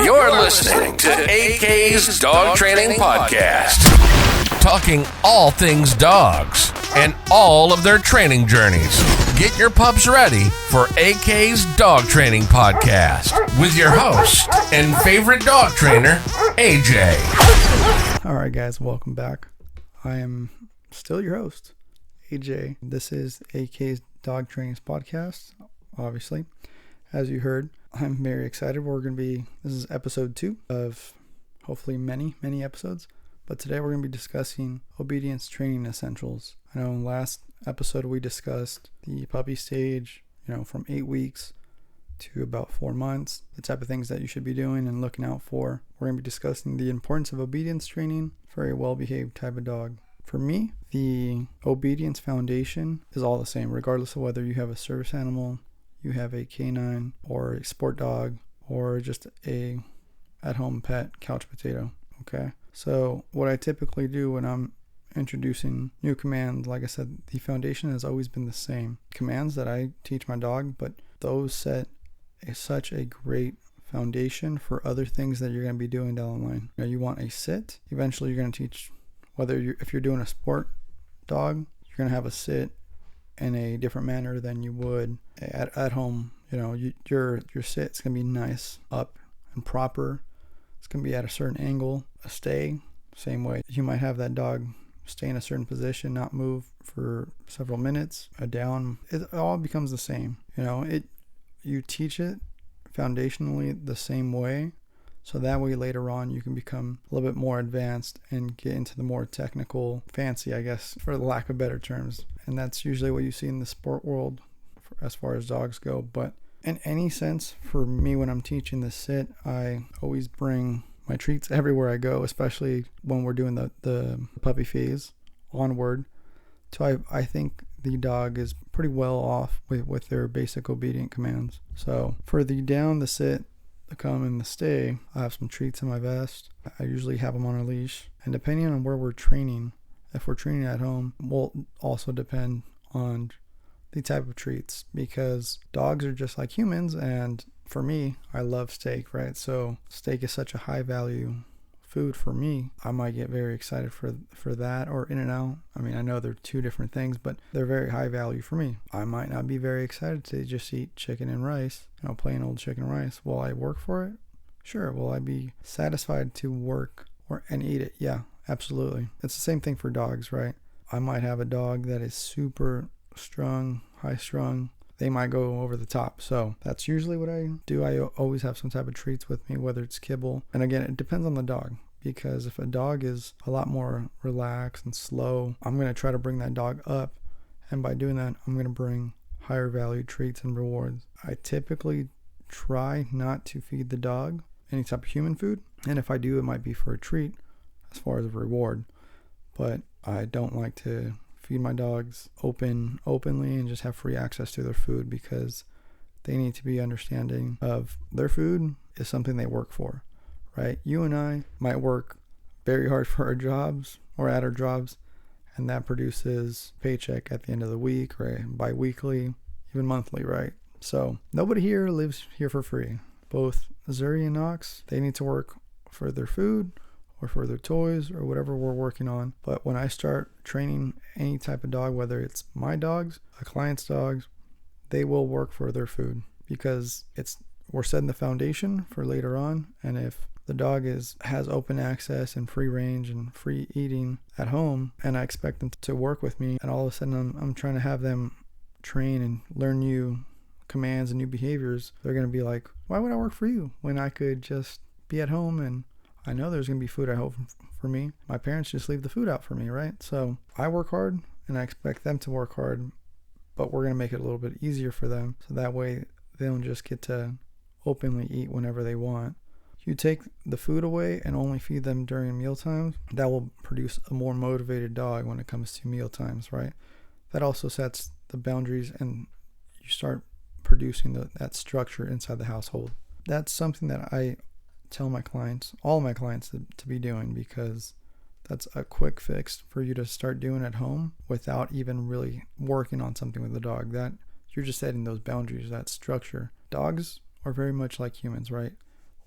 You're listening to AK's Dog Training Podcast. Talking all things dogs and all of their training journeys. Get your pups ready for AK's Dog Training Podcast with your host and favorite dog trainer, AJ. All right, guys, welcome back. I am still your host, AJ. This is AK's Dog Training Podcast, obviously. As you heard, I'm very excited. This is episode 2 of hopefully many episodes. But today we're going to be discussing obedience training essentials. I know in the last episode we discussed the puppy stage, from 8 weeks to about 4 months, the type of things that you should be doing and looking out for. We're going to be discussing the importance of obedience training for a well-behaved type of dog. For me, the obedience foundation is all the same, regardless of whether you have a service animal, you have a canine or a sport dog, or just a at-home pet couch potato, okay? So what I typically do when I'm introducing new commands, like I said, the foundation has always been the same. Commands that I teach my dog, but those set such a great foundation for other things that you're going to be doing down the line. You want a sit. Eventually you're going to teach, if you're doing a sport dog, you're going to have a sit in a different manner than you would at home. Your sit's going to be nice, up and proper. It's going to be at a certain angle. A stay, same way. You might have that dog stay in a certain position, not move for several minutes. A down, it all becomes the same. You teach it foundationally the same way, so that way later on you can become a little bit more advanced and get into the more technical, fancy, I guess, for the lack of better terms. And that's usually what you see in the sport world as far as dogs go. But in any sense, for me, when I'm teaching the sit, I always bring my treats everywhere I go, especially when we're doing the puppy phase onward. So I think the dog is pretty well off with their basic obedient commands. So for the down, the sit, the come, and the stay, I have some treats in my vest. I usually have them on a leash. And depending on where we're training, if we're training at home, will also depend on the type of treats, because dogs are just like humans. And for me, I love steak, right? So steak is such a high value food for me. I might get very excited for that, or In-N-Out. I mean, I know they're two different things, but they're very high value for me. I might not be very excited to just eat chicken and rice, plain old chicken and rice. Will I work for it? Sure. Will I be satisfied to work and eat it? Yeah, absolutely. It's the same thing for dogs, right? I might have a dog that is super strung, high strung. They might go over the top. So that's usually what I do. I always have some type of treats with me, whether it's kibble. And again, it depends on the dog, because if a dog is a lot more relaxed and slow, I'm going to try to bring that dog up. And by doing that, I'm going to bring higher value treats and rewards. I typically try not to feed the dog any type of human food. And if I do, it might be for a treat as far as a reward. But I don't like to feed my dogs openly and just have free access to their food, because they need to be understanding of their food is something they work for, right? You and I might work very hard for our jobs or at our jobs, and that produces paycheck at the end of the week, right? Bi-weekly, even monthly, right? So nobody here lives here for free. Both Zuri and Knox, they need to work for their food or for their toys or whatever we're working on. But when I start training any type of dog, whether it's my dogs, a client's dogs, they will work for their food, because we're setting the foundation for later on. And if the dog has open access and free range and free eating at home, and I expect them to work with me, and all of a sudden I'm trying to have them train and learn new commands and new behaviors, they're going to be like, why would I work for you when I could just be at home and I know there's going to be food at home for me? My parents just leave the food out for me, right? So I work hard and I expect them to work hard, but we're going to make it a little bit easier for them, so that way they don't just get to openly eat whenever they want. You take the food away and only feed them during meal times, that will produce a more motivated dog when it comes to meal times, right? That also sets the boundaries, and you start producing that structure inside the household. That's something that I tell my clients, all my clients, to be doing, because that's a quick fix for you to start doing at home without even really working on something with the dog. That you're just setting those boundaries, that structure. Dogs are very much like humans, right?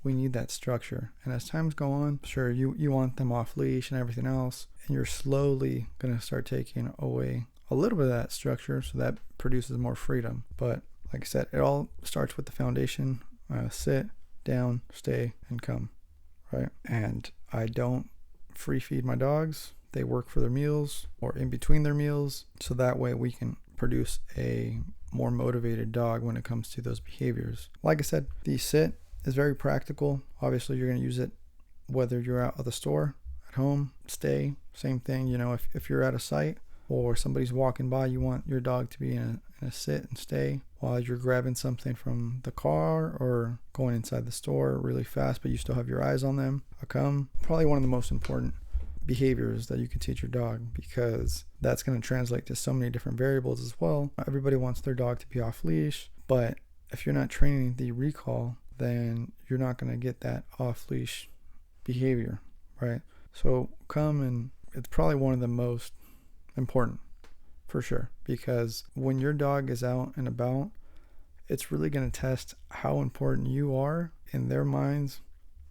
we need that structure. And as times go on, sure, you want them off leash and everything else, and you're slowly going to start taking away a little bit of that structure, so that produces more freedom. But like I said, it all starts with the foundation. Sit, down, stay, and come, right? And I don't free feed my dogs. They work for their meals or in between their meals, so that way we can produce a more motivated dog when it comes to those behaviors. Like I said, the sit is very practical. Obviously, you're going to use it whether you're out of the store, at home, stay, same thing. You know, if you're at a site or somebody's walking by, you want your dog to be in a sit and stay while you're grabbing something from the car or going inside the store really fast, but you still have your eyes on them. A come, probably one of the most important behaviors that you can teach your dog, because that's going to translate to so many different variables as well. Everybody wants their dog to be off leash, but if you're not training the recall, then you're not going to get that off leash behavior, right? So come, and it's probably one of the most important for sure, because when your dog is out and about, it's really going to test how important you are in their minds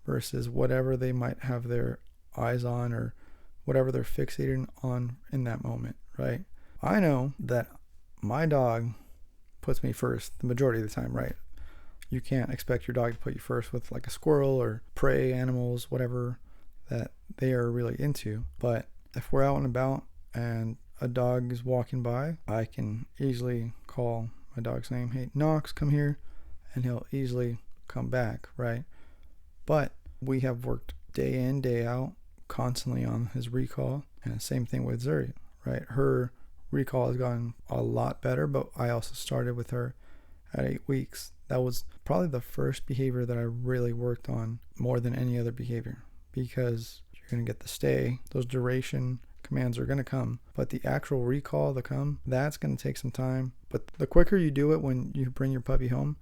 versus whatever they might have their eyes on or whatever they're fixating on in that moment, right? I know that my dog puts me first the majority of the time, right? You can't expect your dog to put you first with like a squirrel or prey animals, whatever that they are really into. But if we're out and about and a dog is walking by, I can easily call my dog's name. Hey, Knox, come here. And he'll easily come back, right? But we have worked day in, day out, constantly on his recall. And the same thing with Zuri, right? Her recall has gotten a lot better, but I also started with her at 8 weeks. That was probably the first behavior that I really worked on more than any other behavior, because you're going to get the stay, those duration commands are going to come, but the actual recall, the come, that's going to take some time. But the quicker you do it when you bring your puppy home,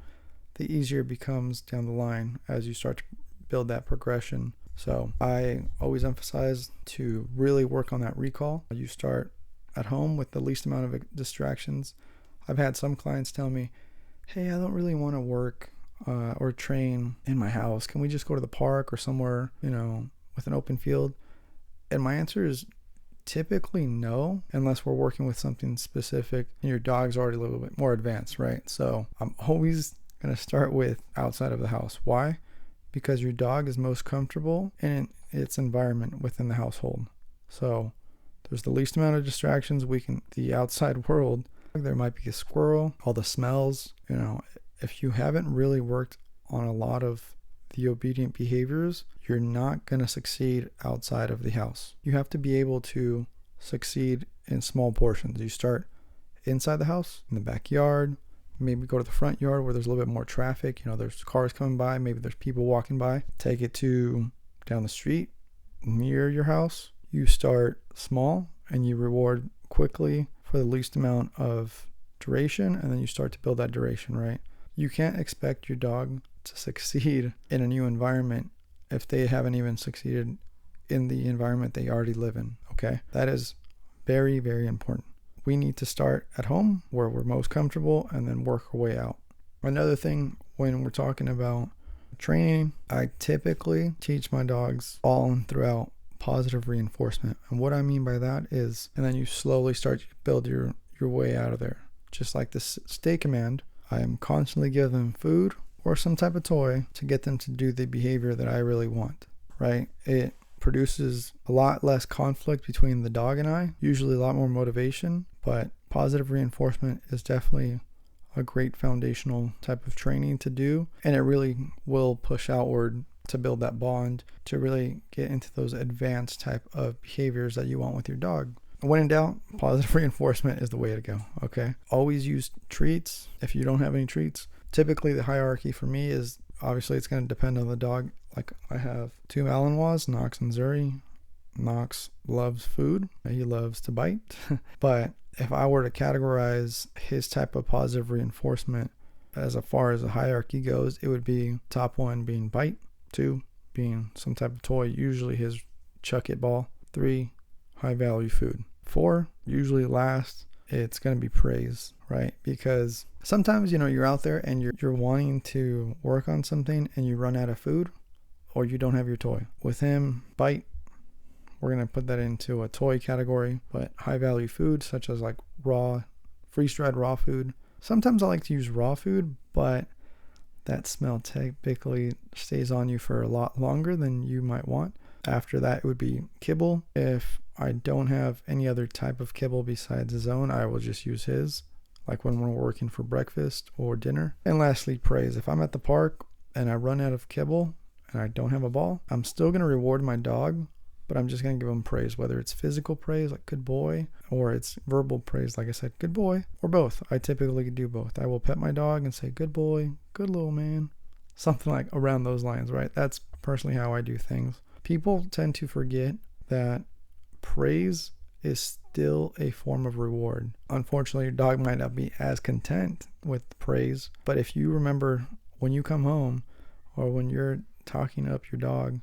the easier it becomes down the line as you start to build that progression. So I always emphasize to really work on that recall. You start at home with the least amount of distractions. I've had some clients tell me, hey, I don't really want to work or train in my house. Can we just go to the park or somewhere, with an open field? And my answer is typically no, unless we're working with something specific and your dog's already a little bit more advanced, right? So I'm always going to start with outside of the house. Why? Because your dog is most comfortable in its environment within the household. So there's the least amount of distractions. The outside world, there might be a squirrel, all the smells, if you haven't really worked on a lot of the obedient behaviors, you're not going to succeed outside of the house. You have to be able to succeed in small portions. You start inside the house, in the backyard, maybe go to the front yard where there's a little bit more traffic. There's cars coming by, maybe there's people walking by. Take it to down the street, near your house. You start small and you reward quickly for the least amount of duration, and then you start to build that duration, right? You can't expect your dog to succeed in a new environment if they haven't even succeeded in the environment they already live in, okay? That is very, very important. We need to start at home where we're most comfortable and then work our way out. Another thing, when we're talking about training, I typically teach my dogs all throughout positive reinforcement. And what I mean by that is, and then you slowly start to build your way out of there. Just like this stay command, I am constantly giving them food or some type of toy to get them to do the behavior that I really want, right? It produces a lot less conflict between the dog and I, usually a lot more motivation, but positive reinforcement is definitely a great foundational type of training to do, and it really will push outward to build that bond, to really get into those advanced type of behaviors that you want with your dog. When in doubt, positive reinforcement is the way to go, okay? Always use treats if you don't have any treats. Typically, the hierarchy for me is, obviously, it's going to depend on the dog. Like, I have 2 Malinois, Knox and Zuri. Knox loves food. He loves to bite. But if I were to categorize his type of positive reinforcement as far as the hierarchy goes, it would be top 1 being bite, 2 being some type of toy, usually his chuck it ball, 3 high value food, 4 usually last, it's going to be praise, right? Because sometimes you're out there and you're wanting to work on something and you run out of food, or you don't have your toy. With him, bite, we're going to put that into a toy category, but high value food such as like raw, freeze-dried raw food. Sometimes I like to use raw food, but that smell typically stays on you for a lot longer than you might want. After that, it would be kibble. If I don't have any other type of kibble besides his own, I will just use his, like when we're working for breakfast or dinner. And lastly, praise. If I'm at the park and I run out of kibble and I don't have a ball, I'm still going to reward my dog, but I'm just going to give him praise, whether it's physical praise, like good boy, or it's verbal praise, like I said, good boy, or both. I typically do both. I will pet my dog and say, good boy, good little man, something like around those lines, right? That's personally how I do things. People tend to forget that praise is still a form of reward. Unfortunately, your dog might not be as content with praise, but if you remember when you come home or when you're talking up your dog,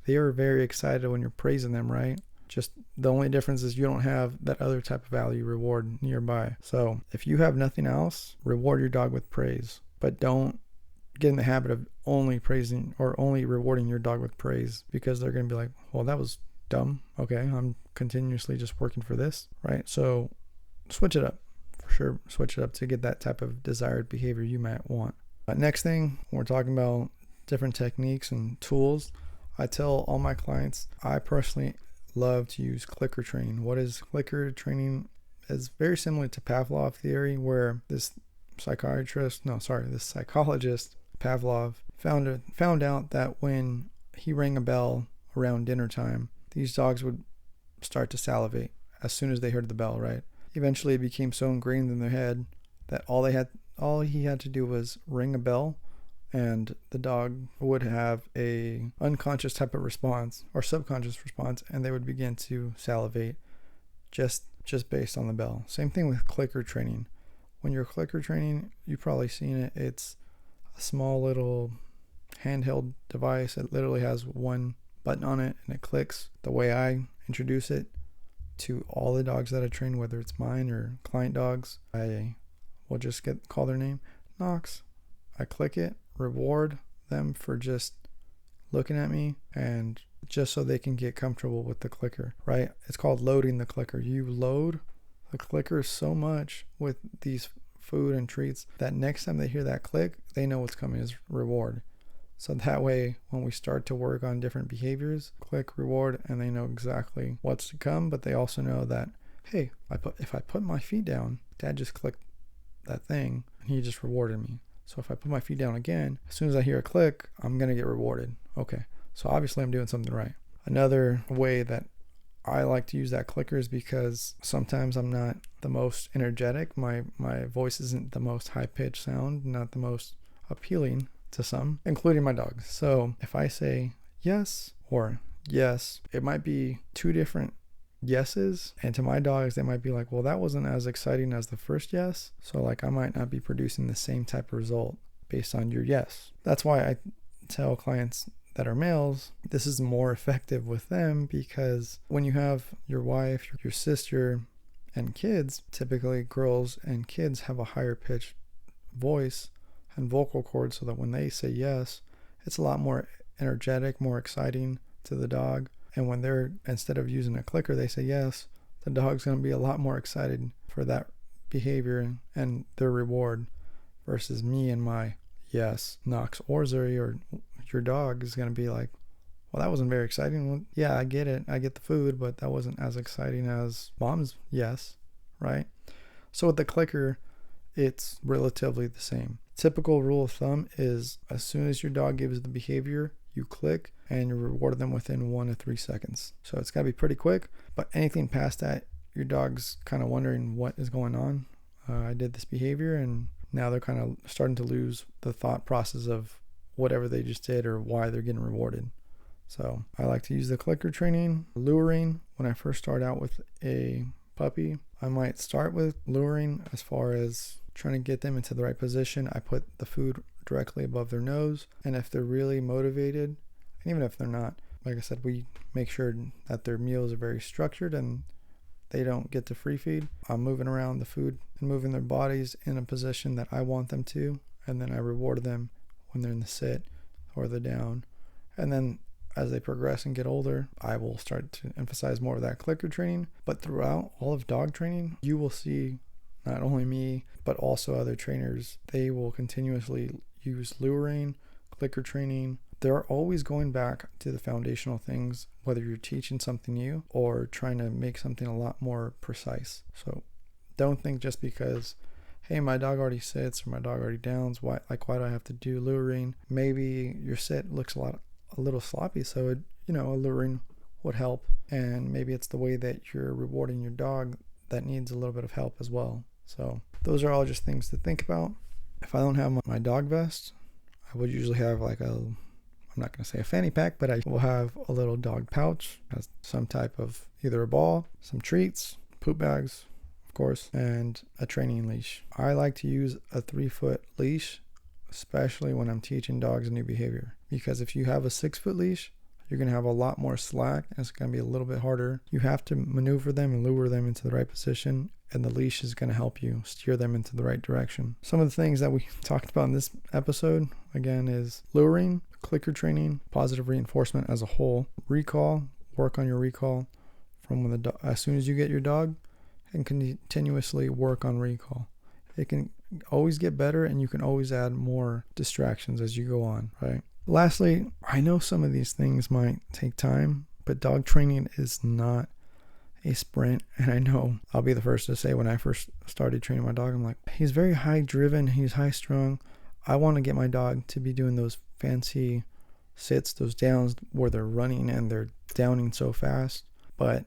they are very excited when you're praising them, right? Just the only difference is you don't have that other type of value reward nearby. So if you have nothing else, reward your dog with praise, but don't get in the habit of only praising or only rewarding your dog with praise, because they're going to be like, well, that was dumb. Okay, I'm continuously just working for this, right? So switch it up, for sure. Switch it up to get that type of desired behavior you might want. Next thing, we're talking about different techniques and tools. I tell all my clients, I personally love to use clicker training. What is clicker training? It's very similar to Pavlov theory, where this psychologist Pavlov found out that when he rang a bell around dinner time, these dogs would start to salivate as soon as they heard the bell, right? Eventually it became so ingrained in their head that all he had to do was ring a bell, and the dog would have a unconscious type of response or subconscious response, and they would begin to salivate just based on the bell. Same thing with clicker training. When you're clicker training, you've probably seen it. It's a small little handheld device. It literally has one button on it and it clicks. The way I introduce it to all the dogs that I train, whether it's mine or client dogs, I will just call their name, Knox. I click it, reward them for just looking at me, and just so they can get comfortable with the clicker, right? It's called loading the clicker. You load the clicker so much with these food and treats that next time they hear that click, they know what's coming as reward. So that way, when we start to work on different behaviors, click, reward, and they know exactly what's to come, but they also know that, hey, if I put my feet down, Dad just clicked that thing and he just rewarded me. So if I put my feet down again, as soon as I hear a click, I'm going to get rewarded. Okay, so obviously I'm doing something right. Another way that I like to use that clicker is because sometimes I'm not the most energetic. My voice isn't the most high-pitched sound, not the most appealing to some, including my dogs. So if I say yes or yes, it might be two different yeses, and to my dogs they might be like, well, that wasn't as exciting as the first yes, so like I might not be producing the same type of result based on your yes. That's why I tell clients that are males, this is more effective with them, because when you have your wife, your sister, and kids, typically girls and kids have a higher pitched voice and vocal cords, so that when they say yes, it's a lot more energetic, more exciting to the dog. And when they're, instead of using a clicker, they say yes, the dog's going to be a lot more excited for that behavior and their reward, versus me and my yes. Knox or Zuri or your dog is going to be like, well, that wasn't very exciting. Well, yeah, I get it. I get the food, but that wasn't as exciting as mom's yes, right? So with the clicker, it's relatively the same. Typical rule of thumb is as soon as your dog gives the behavior, you click and you reward them within 1 to 3 seconds. So it's got to be pretty quick, but anything past that, your dog's kind of wondering what is going on. I did this behavior, and now they're kind of starting to lose the thought process of whatever they just did or why they're getting rewarded. So I like to use the clicker training. Luring, when I first start out with a puppy, I might start with luring as far as trying to get them into the right position. I put the food directly above their nose, and if they're really motivated, and even if they're not, like I said, we make sure that their meals are very structured and they don't get to free feed. I'm moving around the food and moving their bodies in a position that I want them to, and then I reward them when they're in the sit or the down, And then as they progress and get older, I will start to emphasize more of that clicker training. But throughout all of dog training, you will see not only me, but also other trainers. They will continuously use luring, clicker training. They're always going back to the foundational things, whether you're teaching something new or trying to make something a lot more precise. So don't think just because, hey, my dog already sits or my dog already downs, why do I have to do luring? Maybe your sit looks a little sloppy, so a luring would help. And maybe it's the way that you're rewarding your dog that needs a little bit of help as well. So those are all just things to think about. If I don't have my dog vest, I would usually have I'm not going to say a fanny pack, but I will have a little dog pouch, has some type of either a ball, some treats, poop bags, of course, and a training leash. I like to use a 3-foot leash, especially when I'm teaching dogs a new behavior, because if you have a 6-foot leash, you're going to have a lot more slack and it's going to be a little bit harder. You have to maneuver them and lure them into the right position, and the leash is going to help you steer them into the right direction. Some of the things that we talked about in this episode, again, is luring, clicker training, positive reinforcement as a whole, recall, work on your recall from when as soon as you get your dog, and continuously work on recall. It can always get better, and you can always add more distractions as you go on, right? Lastly, I know some of these things might take time, but dog training is not a sprint. And I know I'll be the first to say, when I first started training my dog, I'm like, he's very high driven, he's high strung. I want to get my dog to be doing those fancy sits, those downs where they're running and they're downing so fast. But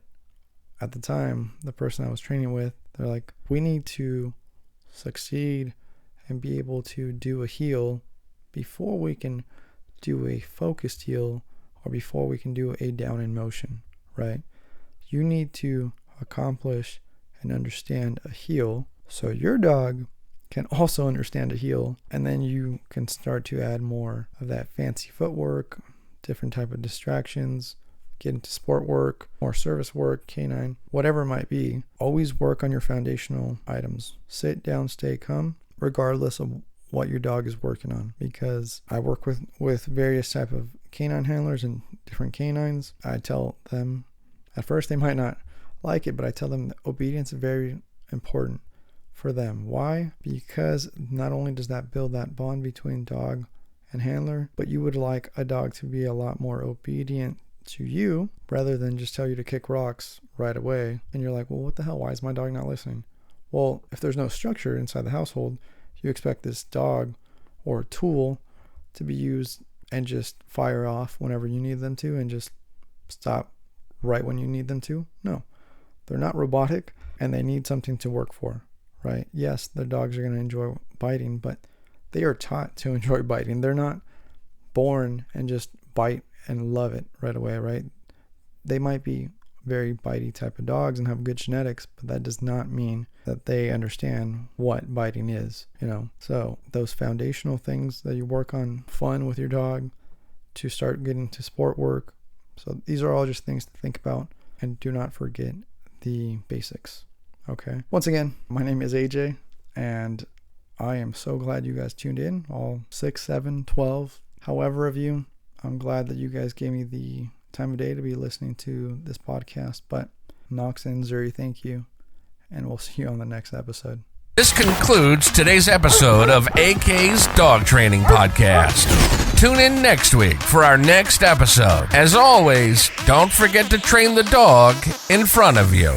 at the time, the person I was training with, they're like, we need to succeed and be able to do a heel before we can do a focused heel, or before we can do a down in motion, right? You need to accomplish and understand a heel so your dog can also understand a heel, and then you can start to add more of that fancy footwork, different type of distractions, get into sport work, more service work, canine, whatever it might be. Always work on your foundational items. Sit, down, stay, come, regardless of what your dog is working on, because I work with various type of canine handlers and different canines. I tell them, at first they might not like it, but I tell them that obedience is very important for them. Why? Because not only does that build that bond between dog and handler, but you would like a dog to be a lot more obedient to you rather than just tell you to kick rocks right away. And you're like, well, what the hell? Why is my dog not listening? Well, if there's no structure inside the household, you expect this dog or tool to be used and just fire off whenever you need them to and just stop right when you need them to. No, they're not robotic, and they need something to work for, right? Yes, their dogs are going to enjoy biting, but they are taught to enjoy biting. They're not born and just bite and love it right away, right? They might be very bitey type of dogs and have good genetics, but that does not mean that they understand what biting is, So those foundational things that you work on, fun with your dog, to start getting to sport work. So these are all just things to think about, and do not forget the basics. Okay. Once again, my name is AJ, and I am so glad you guys tuned in, all 6, 7, 12, however of you. I'm glad that you guys gave me the time of day to be listening to this podcast. But Knox and Zuri, thank you, and we'll see you on the next episode. This concludes today's episode of AK's Dog Training Podcast. Tune in next week for our next episode. As always, don't forget to train the dog in front of you.